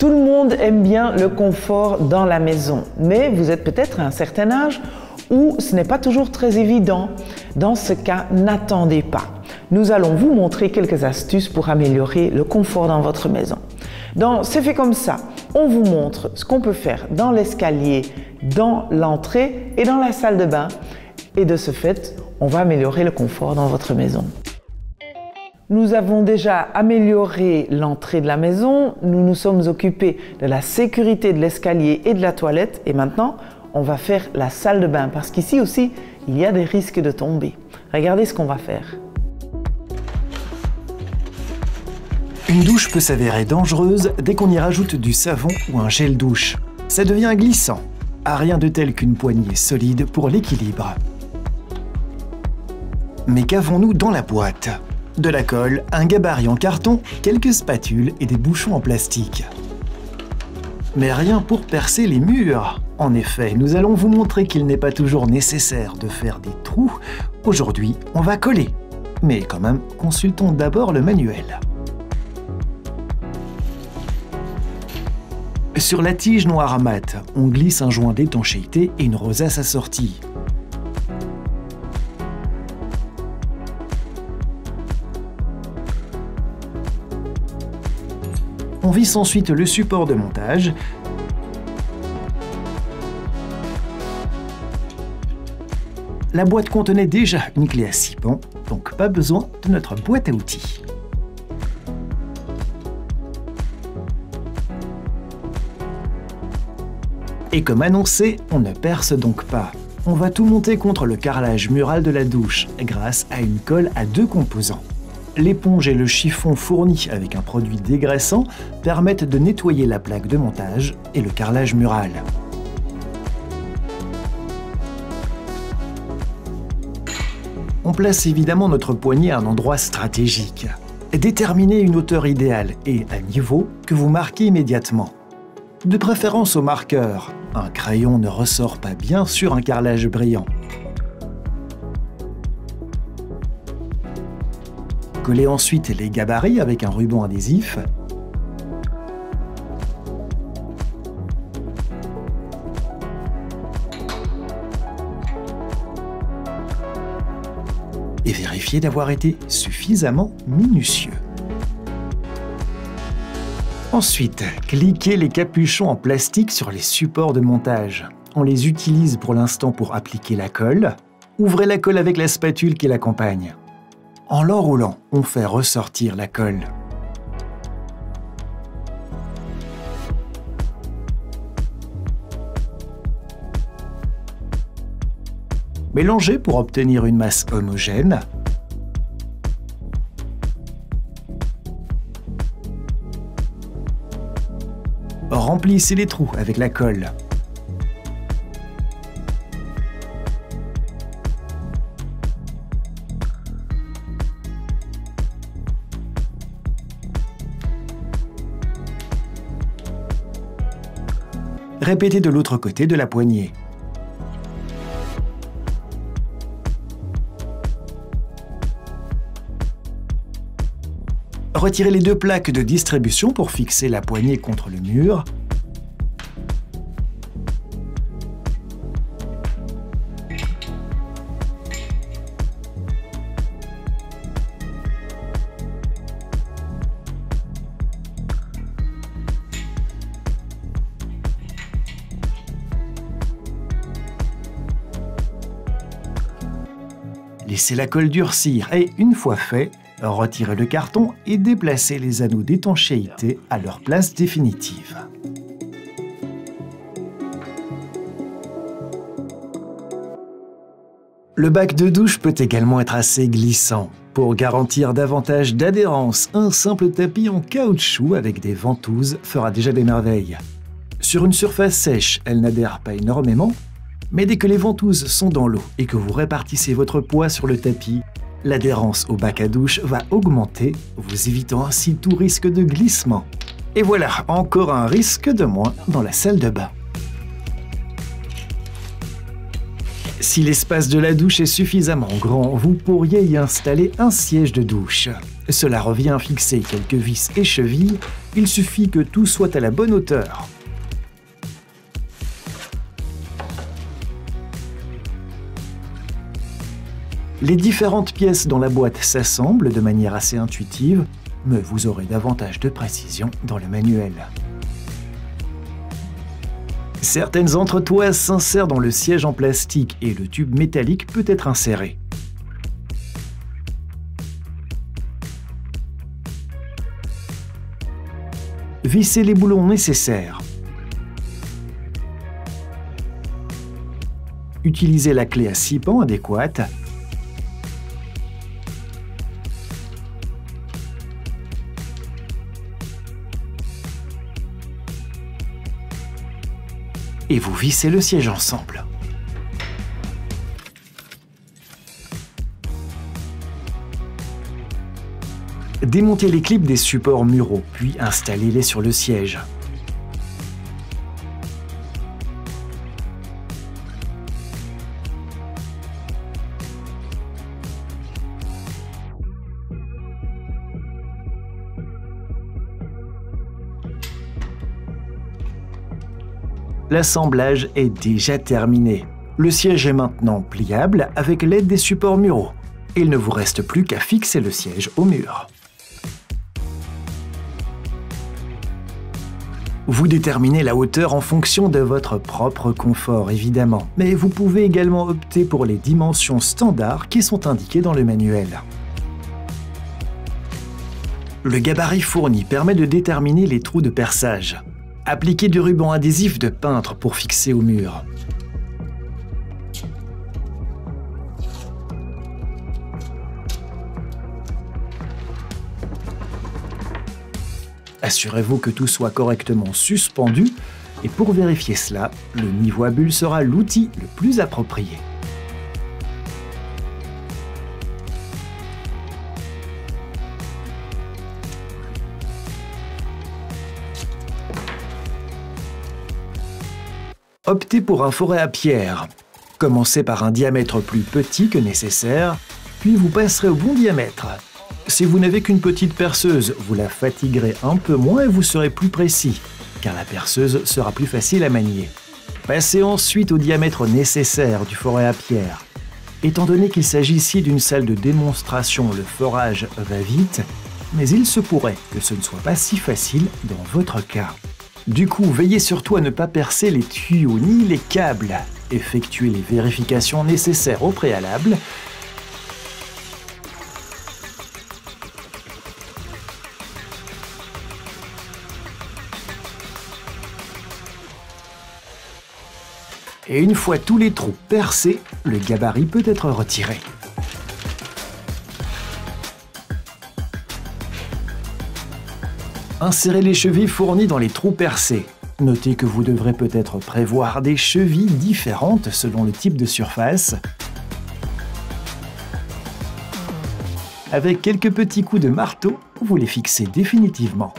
Tout le monde aime bien le confort dans la maison, mais vous êtes peut-être à un certain âge où ce n'est pas toujours très évident. Dans ce cas, n'attendez pas. Nous allons vous montrer quelques astuces pour améliorer le confort dans votre maison. Dans C'est fait comme ça, on vous montre ce qu'on peut faire dans l'escalier, dans l'entrée et dans la salle de bain. Et de ce fait, on va améliorer le confort dans votre maison. Nous avons déjà amélioré l'entrée de la maison, nous nous sommes occupés de la sécurité de l'escalier et de la toilette et maintenant on va faire la salle de bain parce qu'ici aussi il y a des risques de tomber. Regardez ce qu'on va faire. Une douche peut s'avérer dangereuse dès qu'on y rajoute du savon ou un gel douche. Ça devient glissant, à rien de tel qu'une poignée solide pour l'équilibre. Mais qu'avons-nous dans la boîte ? De la colle, un gabarit en carton, quelques spatules et des bouchons en plastique. Mais rien pour percer les murs. En effet, nous allons vous montrer qu'il n'est pas toujours nécessaire de faire des trous. Aujourd'hui, on va coller. Mais quand même, consultons d'abord le manuel. Sur la tige noire mat, on glisse un joint d'étanchéité et une rosace assortie. On visse ensuite le support de montage. La boîte contenait déjà une clé à 6 pans, donc pas besoin de notre boîte à outils. Et comme annoncé, on ne perce donc pas. On va tout monter contre le carrelage mural de la douche grâce à une colle à 2 composants. L'éponge et le chiffon fournis avec un produit dégraissant permettent de nettoyer la plaque de montage et le carrelage mural. On place évidemment notre poignée à un endroit stratégique. Déterminez une hauteur idéale et un niveau que vous marquez immédiatement. De préférence au marqueur, un crayon ne ressort pas bien sur un carrelage brillant. Collez ensuite les gabarits avec un ruban adhésif. Et vérifiez d'avoir été suffisamment minutieux. Ensuite, cliquez les capuchons en plastique sur les supports de montage. On les utilise pour l'instant pour appliquer la colle. Ouvrez la colle avec la spatule qui l'accompagne. En l'enroulant, on fait ressortir la colle. Mélangez pour obtenir une masse homogène. Remplissez les trous avec la colle. Répétez de l'autre côté de la poignée. Retirez les 2 plaques de distribution pour fixer la poignée contre le mur. Laissez la colle durcir et, une fois fait, retirez le carton et déplacez les anneaux d'étanchéité à leur place définitive. Le bac de douche peut également être assez glissant. Pour garantir davantage d'adhérence, un simple tapis en caoutchouc avec des ventouses fera déjà des merveilles. Sur une surface sèche, elle n'adhère pas énormément, mais dès que les ventouses sont dans l'eau et que vous répartissez votre poids sur le tapis, l'adhérence au bac à douche va augmenter, vous évitant ainsi tout risque de glissement. Et voilà, encore un risque de moins dans la salle de bain. Si l'espace de la douche est suffisamment grand, vous pourriez y installer un siège de douche. Cela revient à fixer quelques vis et chevilles, il suffit que tout soit à la bonne hauteur. Les différentes pièces dans la boîte s'assemblent de manière assez intuitive, mais vous aurez davantage de précision dans le manuel. Certaines entretoises s'insèrent dans le siège en plastique et le tube métallique peut être inséré. Vissez les boulons nécessaires. Utilisez la clé à 6 pans adéquate. Et vous vissez le siège ensemble. Démontez les clips des supports muraux, puis installez-les sur le siège. L'assemblage est déjà terminé. Le siège est maintenant pliable avec l'aide des supports muraux. Il ne vous reste plus qu'à fixer le siège au mur. Vous déterminez la hauteur en fonction de votre propre confort, évidemment, mais vous pouvez également opter pour les dimensions standards qui sont indiquées dans le manuel. Le gabarit fourni permet de déterminer les trous de perçage. Appliquez du ruban adhésif de peintre pour fixer au mur. Assurez-vous que tout soit correctement suspendu et pour vérifier cela, le niveau à bulles sera l'outil le plus approprié. Optez pour un forêt à pierre. Commencez par un diamètre plus petit que nécessaire, puis vous passerez au bon diamètre. Si vous n'avez qu'une petite perceuse, vous la fatiguerez un peu moins et vous serez plus précis, car la perceuse sera plus facile à manier. Passez ensuite au diamètre nécessaire du forêt à pierre. Étant donné qu'il s'agit ici d'une salle de démonstration, le forage va vite, mais il se pourrait que ce ne soit pas si facile dans votre cas. Du coup, veillez surtout à ne pas percer les tuyaux ni les câbles. Effectuez les vérifications nécessaires au préalable. Et une fois tous les trous percés, le gabarit peut être retiré. Insérez les chevilles fournies dans les trous percés. Notez que vous devrez peut-être prévoir des chevilles différentes selon le type de surface. Avec quelques petits coups de marteau, vous les fixez définitivement.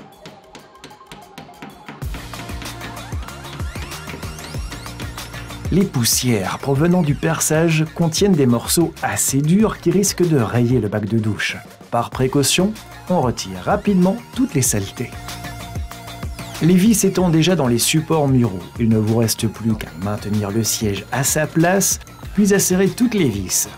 Les poussières provenant du perçage contiennent des morceaux assez durs qui risquent de rayer le bac de douche. Par précaution, on retire rapidement toutes les saletés. Les vis étant déjà dans les supports muraux, il ne vous reste plus qu'à maintenir le siège à sa place, puis à serrer toutes les vis.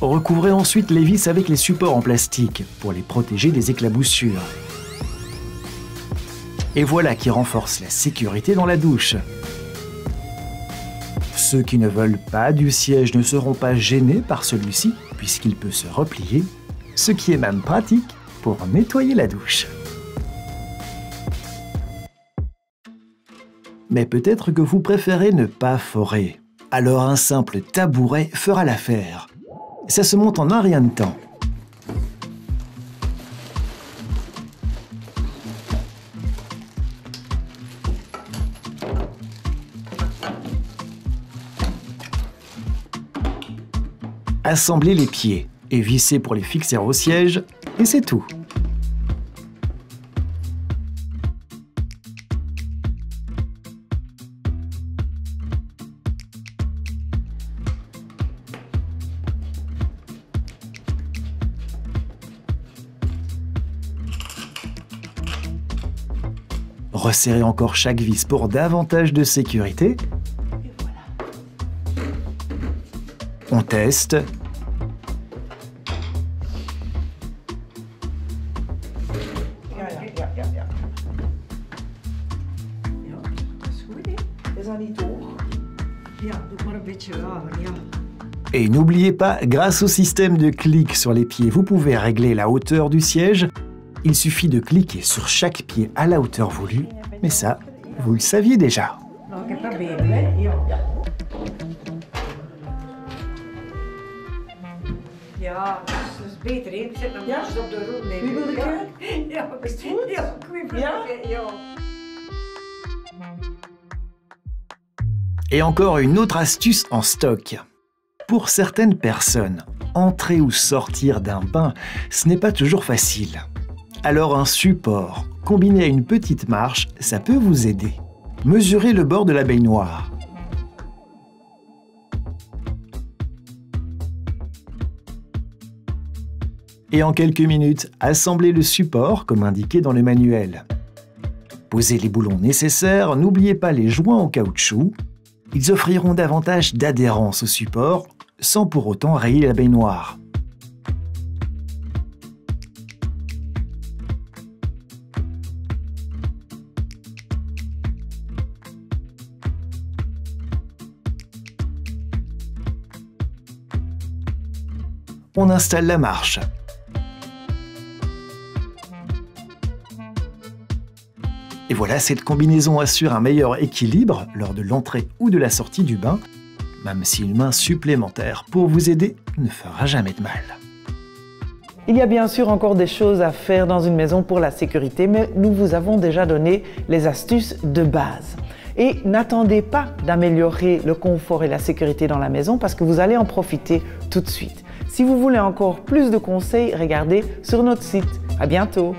Recouvrez ensuite les vis avec les supports en plastique pour les protéger des éclaboussures. Et voilà qui renforce la sécurité dans la douche. Ceux qui ne veulent pas du siège ne seront pas gênés par celui-ci puisqu'il peut se replier, ce qui est même pratique pour nettoyer la douche. Mais peut-être que vous préférez ne pas forer. Alors un simple tabouret fera l'affaire. Ça se monte en un rien de temps. Assemblez les pieds et vissez pour les fixer au siège, et c'est tout. Resserrez encore chaque vis pour davantage de sécurité. On teste. Et n'oubliez pas, grâce au système de clic sur les pieds, vous pouvez régler la hauteur du siège. Il suffit de cliquer sur chaque pied à la hauteur voulue, mais ça, vous le saviez déjà. Ja, dat is beter, hè? Zet hem juist op de roep nemen. Wie wil ik? Ja, is het goed? Ja, Ja? Et encore une autre astuce en stock. Pour certaines personnes, entrer ou sortir d'un bain, ce n'est pas toujours facile. Alors un support, combiné à une petite marche, ça peut vous aider. Mesurez le bord de la baignoire. Et en quelques minutes, assemblez le support comme indiqué dans le manuel. Posez les boulons nécessaires, n'oubliez pas les joints en caoutchouc. Ils offriront davantage d'adhérence au support, sans pour autant rayer la baignoire. On installe la marche. Et voilà, cette combinaison assure un meilleur équilibre lors de l'entrée ou de la sortie du bain, même si une main supplémentaire pour vous aider ne fera jamais de mal. Il y a bien sûr encore des choses à faire dans une maison pour la sécurité, mais nous vous avons déjà donné les astuces de base. Et n'attendez pas d'améliorer le confort et la sécurité dans la maison parce que vous allez en profiter tout de suite. Si vous voulez encore plus de conseils, regardez sur notre site. À bientôt!